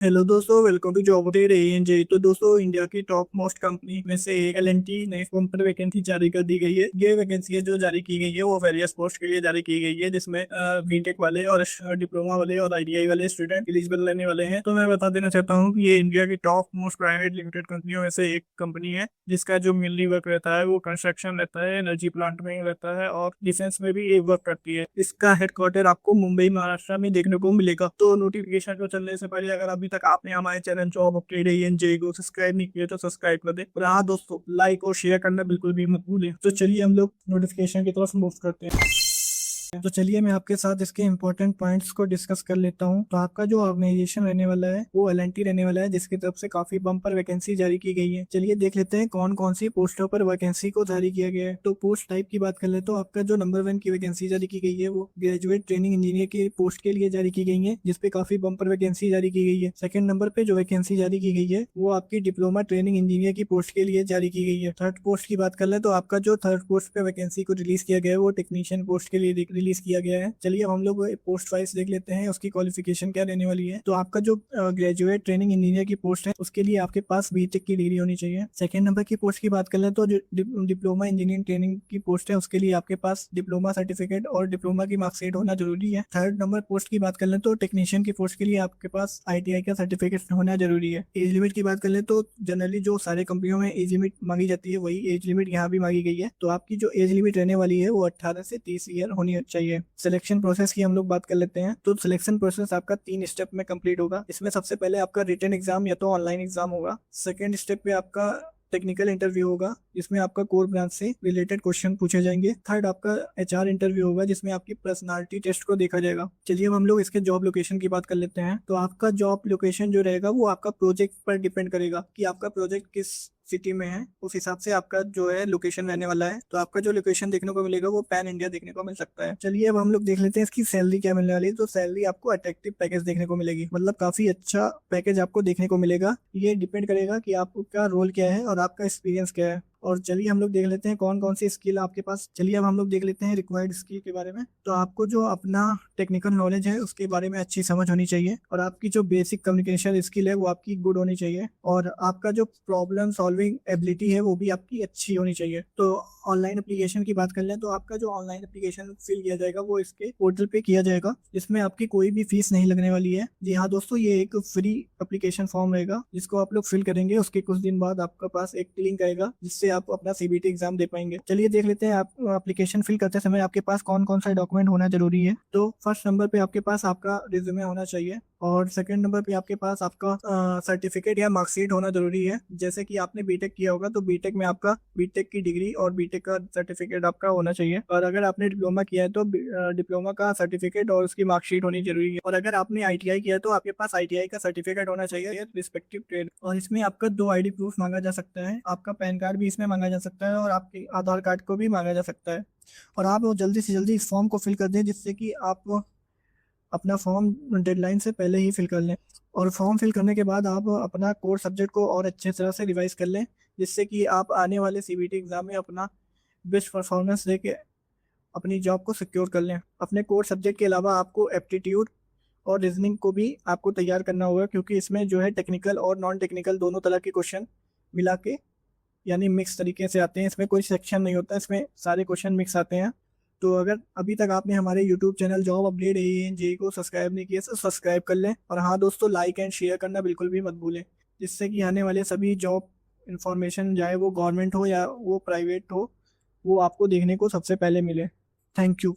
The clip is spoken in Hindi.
हेलो दोस्तों, वेलकम टू जॉब अपडेट एएनजे। तो दोस्तों, इंडिया की टॉप मोस्ट कंपनी में से एक एलएनटी नई फॉर्म पर वैकेंसी जारी कर दी गई है। ये वैकेंसी जो जारी की गई है वो वेरियस पोस्ट के लिए जारी की गई है, जिसमें बीटेक वाले और डिप्लोमा वाले और आईटीआई वाले स्टूडेंट एलिजिबल रहने वाले हैं। तो मैं बता देना चाहता हूँ कि ये इंडिया की टॉप मोस्ट प्राइवेट लिमिटेड कंपनियों में से एक कंपनी है, जिसका जो मेनली वर्क रहता है वो कंस्ट्रक्शन रहता है, एनर्जी प्लांट में रहता है और डिफेंस में भी ये वर्क करती है। इसका हेडक्वार्टर आपको मुंबई महाराष्ट्र में देखने को मिलेगा। तो नोटिफिकेशन को चलने से पहले अगर अभी तक आपने हमारे चैनल जॉब अपडेट एएनजे को सब्सक्राइब नहीं किया तो सब्सक्राइब कर दे, और हाँ दोस्तों, लाइक और शेयर करना बिल्कुल भी मत भूलें। तो चलिए हम लोग नोटिफिकेशन की तरफ मूव करते हैं। तो चलिए मैं आपके साथ इसके इंपॉर्टेंट पॉइंट्स को डिस्कस कर लेता हूँ। तो आपका जो ऑर्गेनाइजेशन रहने वाला है वो एलएनटी रहने वाला है, जिसकी तरफ से काफी बम्पर वैकेंसी जारी की गई है। चलिए देख लेते हैं कौन कौन सी पोस्टों पर वैकेंसी को जारी किया गया है। तो पोस्ट टाइप की बात कर ले तो आपका जो नंबर 1 की वैकेंसी जारी की गई है वो ग्रेजुएट ट्रेनिंग इंजीनियर की पोस्ट के लिए जारी की गई है, जिसपे काफी बम्पर वैकेंसी जारी की गई है। सेकंड नंबर पे जो वैकेंसी जारी की गई है वो आपकी डिप्लोमा ट्रेनिंग इंजीनियर की पोस्ट के लिए जारी की गई है। थर्ड पोस्ट की बात कर ले तो आपका जो थर्ड पोस्ट पे वैकेंसी को रिलीज किया गया है वो टेक्नीशियन पोस्ट के लिए रिलीज किया गया है। चलिए अब हम लोग पोस्ट वाइज देख लेते हैं उसकी क्वालिफिकेशन क्या रहने वाली है। तो आपका जो ग्रेजुएट ट्रेनिंग इंजीनियर की पोस्ट है उसके लिए आपके पास बीटेक की डिग्री होनी चाहिए। सेकंड नंबर की पोस्ट की बात कर ले तो जो डिप्लोमा इंजीनियरिंग ट्रेनिंग की पोस्ट है उसके लिए आपके पास डिप्लोमा सर्टिफिकेट और डिप्लोमा की मार्कशीट होना जरूरी है। थर्ड नंबर पोस्ट की बात कर ले तो टेक्नीशियन की पोस्ट के लिए आपके पास आईटीआई का सर्टिफिकेट होना जरूरी है। एज लिमिट की बात कर ले तो जनरली जो सारे कंपनियों में एज लिमिट मांगी जाती है वही एज लिमिट यहाँ भी मांगी गई है। तो आपकी जो एज लिमिट रहने वाली है वो 18 से 30 ईयर होनी चाहिए। सिलेक्शन प्रोसेस की हम लोग बात कर लेते हैं। तो सिलेक्शन प्रोसेस आपका 3 स्टेप में कंप्लीट होगा। इसमें सबसे पहले आपका रिटन एग्जाम या तो ऑनलाइन एग्जाम होगा। सेकंड स्टेप पे आपका टेक्निकल इंटरव्यू होगा, जिसमें आपका कोर ब्रांच से रिलेटेड क्वेश्चन पूछे जाएंगे। थर्ड आपका एचआर इंटरव्यू होगा, जिसमें आपकी पर्सनालिटी टेस्ट को देखा जाएगा। चलिए अब हम लोग इसके जॉब लोकेशन की बात कर लेते हैं। तो आपका जॉब लोकेशन जो रहेगा वो आपका प्रोजेक्ट पर डिपेंड करेगा कि आपका प्रोजेक्ट किस सिटी में है, उस हिसाब से आपका जो है लोकेशन रहने वाला है। तो आपका जो लोकेशन देखने को मिलेगा वो पैन इंडिया देखने को मिल सकता है। चलिए अब हम लोग देख लेते हैं इसकी सैलरी क्या मिलने वाली है। तो सैलरी आपको अट्रैक्टिव पैकेज देखने को मिलेगी, मतलब काफी अच्छा पैकेज आपको देखने को मिलेगा। ये डिपेंड करेगा कि आपका रोल क्या है और आपका एक्सपीरियंस क्या है। और चलिए हम लोग देख लेते हैं कौन कौन सी स्किल आपके पास। चलिए अब हम लोग देख लेते हैं रिक्वायर्ड स्किल के बारे में। तो आपको जो अपना टेक्निकल नॉलेज है उसके बारे में अच्छी समझ होनी चाहिए, और आपकी जो बेसिक कम्युनिकेशन स्किल है वो आपकी गुड होनी चाहिए, और आपका जो प्रॉब्लम सॉल्विंग एबिलिटी है वो भी आपकी अच्छी होनी चाहिए। तो ऑनलाइन एप्लीकेशन की बात कर लें तो आपका जो ऑनलाइन एप्लीकेशन फिल किया जाएगा वो इसके पोर्टल पे किया जाएगा, जिसमें आपकी कोई भी फीस नहीं लगने वाली है। जी हाँ दोस्तों, ये एक फ्री एप्लीकेशन फॉर्म रहेगा जिसको आप लोग फिल करेंगे। उसके कुछ दिन बाद आपके पास एक लिंक आएगा जिससे आप अपना सीबीटी एग्जाम दे पाएंगे। चलिए देख लेते हैं आप एप्लीकेशन फिल करते समय आपके पास कौन कौन सा डॉक्यूमेंट होना जरूरी है। तो फर्स्ट नंबर पे आपके पास आपका रिज्यूमे होना चाहिए, और सेकंड नंबर पे आपके पास आपका सर्टिफिकेट या मार्कशीट होना जरूरी है। जैसे कि आपने बीटेक किया होगा तो बीटेक में आपका बीटेक की डिग्री और बीटेक का सर्टिफिकेट आपका होना चाहिए, और अगर आपने डिप्लोमा किया है तो डिप्लोमा का सर्टिफिकेट और उसकी मार्कशीट होनी जरूरी है, और अगर आपने आईटीआई किया है तो आपके पास आईटीआई का सर्टिफिकेट होना चाहिए रिस्पेक्टिव ट्रेड। और इसमें आपका 2 आईडी प्रूफ मांगा जा सकता है, आपका पैन कार्ड भी इसमें मांगा जा सकता है और आपके आधार कार्ड को भी मांगा जा सकता है। और आप वो जल्दी से जल्दी इस फॉर्म को फिल कर दें, जिससे कि आप अपना फॉर्म डेडलाइन से पहले ही फिल कर लें। और फॉर्म फिल करने के बाद आप अपना कोर सब्जेक्ट को और अच्छे तरह से रिवाइज कर लें, जिससे कि आप आने वाले सीबीटी एग्जाम में अपना बेस्ट परफॉर्मेंस देके अपनी जॉब को सिक्योर कर लें। अपने कोर सब्जेक्ट के अलावा आपको एप्टीट्यूड और रीजनिंग को भी आपको तैयार करना होगा, क्योंकि इसमें जो है टेक्निकल और नॉन टेक्निकल दोनों तरह के क्वेश्चन मिला के यानी मिक्स तरीके से आते हैं। इसमें कोई सेक्शन नहीं होता, इसमें सारे क्वेश्चन मिक्स आते हैं। तो अगर अभी तक आपने हमारे यूट्यूब चैनल जॉब अपडेट एएनजे को सब्सक्राइब नहीं किया तो सब्सक्राइब कर लें, और हाँ दोस्तों, लाइक एंड शेयर करना बिल्कुल भी मत भूलें, जिससे कि आने वाले सभी जॉब इन्फॉर्मेशन, चाहे वो गवर्नमेंट हो या वो प्राइवेट हो, वो आपको देखने को सबसे पहले मिले। Thank you.